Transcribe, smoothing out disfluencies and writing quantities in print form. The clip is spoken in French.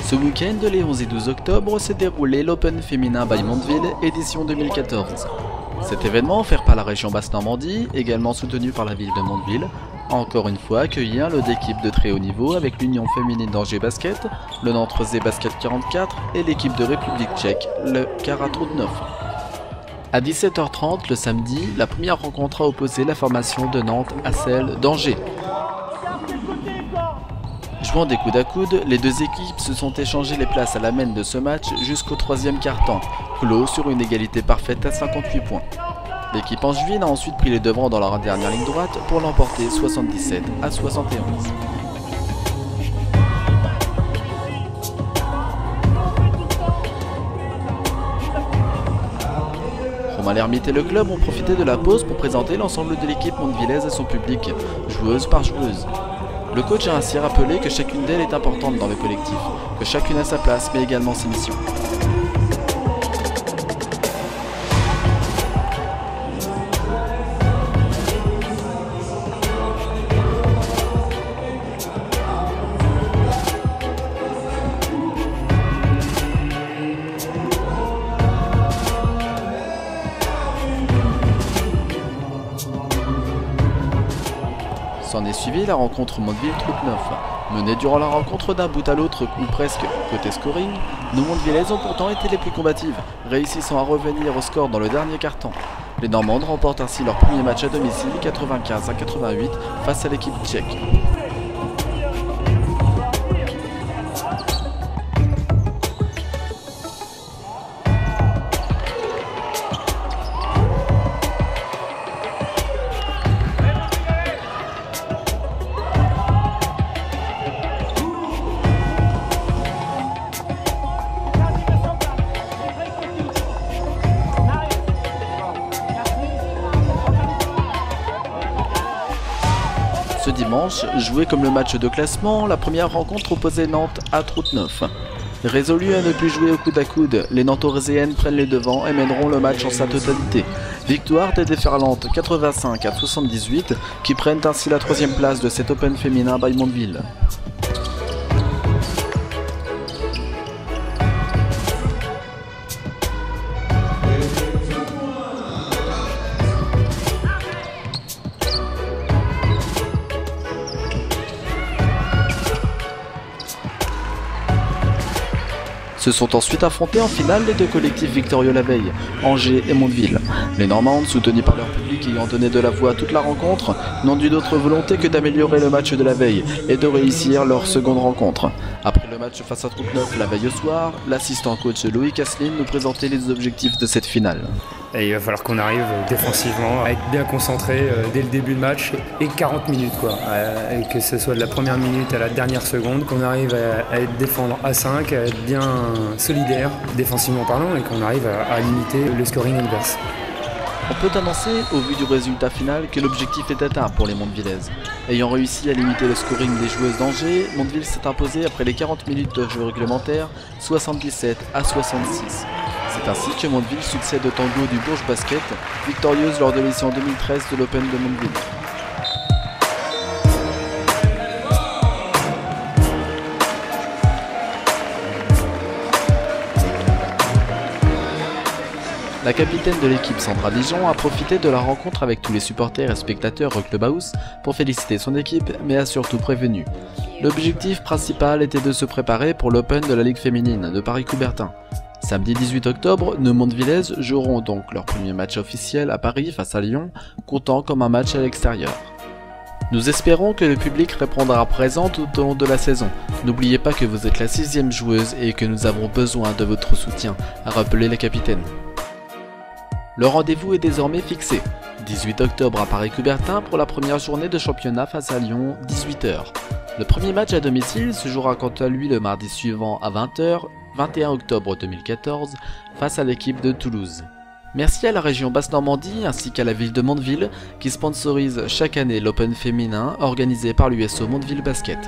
Ce week-end, les 11 et 12 octobre, s'est déroulé l'Open féminin by Mondeville, édition 2014. Cet événement, offert par la région Basse-Normandie, également soutenu par la ville de Mondeville, a encore une fois accueilli un lot d'équipes de très haut niveau avec l'Union féminine d'Angers Basket, le Nantes Rosé Basket 44 et l'équipe de République tchèque, le Kara Trutnov. À 17h30 le samedi, la première rencontre a opposé la formation de Nantes à celle d'Angers. Jouant des coudes à coude, les deux équipes se sont échangées les places à l'amène de ce match jusqu'au troisième quart-temps, clos sur une égalité parfaite à 58 points. L'équipe angevine a ensuite pris les devants dans leur dernière ligne droite pour l'emporter 77 à 71. Romain Lermite et le club ont profité de la pause pour présenter l'ensemble de l'équipe mondevillaise à son public, joueuse par joueuse. Le coach a ainsi rappelé que chacune d'elles est importante dans le collectif, que chacune a sa place mais également ses missions. S'en est suivi la rencontre Mondeville-Trutnov. Menée durant la rencontre d'un bout à l'autre ou presque côté scoring, nos Mondevillaises ont pourtant été les plus combatives, réussissant à revenir au score dans le dernier quart-temps. Les Normandes remportent ainsi leur premier match à domicile 95 à 88 face à l'équipe tchèque. Ce dimanche, joué comme le match de classement, la première rencontre opposait Nantes à Trutnov. Résolues à ne plus jouer au coude à coude, les Nantoréséennes prennent les devants et mèneront le match en sa totalité. Victoire des déferlantes 85 à 78 qui prennent ainsi la troisième place de cet Open féminin by Mondeville. Se sont ensuite affrontés en finale les deux collectifs victorieux la veille, Angers et Mondeville. Les Normandes, soutenues par leur public ayant donné de la voix à toute la rencontre, n'ont eu d'autre volonté que d'améliorer le match de la veille et de réussir leur seconde rencontre. Après le match face à Trutnov la veille au soir, l'assistant coach Loïc Asseline nous présentait les objectifs de cette finale. Et il va falloir qu'on arrive défensivement à être bien concentré dès le début de match et 40 minutes et que ce soit de la première minute à la dernière seconde, qu'on arrive à être défendre à 5, à être bien solidaire défensivement parlant et qu'on arrive à limiter le scoring adverse. On peut annoncer, au vu du résultat final, que l'objectif est atteint pour les Mondevillaises. Ayant réussi à limiter le scoring des joueuses d'Angers, Mondeville s'est imposé après les 40 minutes de jeu réglementaire, 77 à 66. C'est ainsi que Mondeville succède au tango du Bourges Basket, victorieuse lors de l'édition 2013 de l'Open de Mondeville. La capitaine de l'équipe Sandra Dijon a profité de la rencontre avec tous les supporters et spectateurs au Clubhouse pour féliciter son équipe, mais a surtout prévenu. L'objectif principal était de se préparer pour l'Open de la Ligue féminine de Paris-Coubertin. Samedi 18 octobre, nos Mondevillaises joueront donc leur premier match officiel à Paris face à Lyon, comptant comme un match à l'extérieur. Nous espérons que le public répondra présent tout au long de la saison. N'oubliez pas que vous êtes la 6e joueuse et que nous avons besoin de votre soutien, a rappelé la capitaine. Le rendez-vous est désormais fixé. 18 octobre à Paris-Coubertin pour la première journée de championnat face à Lyon, 18h. Le premier match à domicile se jouera quant à lui le mardi suivant à 20h, 21 octobre 2014, face à l'équipe de Toulouse. Merci à la région Basse-Normandie ainsi qu'à la ville de Mondeville qui sponsorise chaque année l'Open féminin organisé par l'USO Mondeville Basket.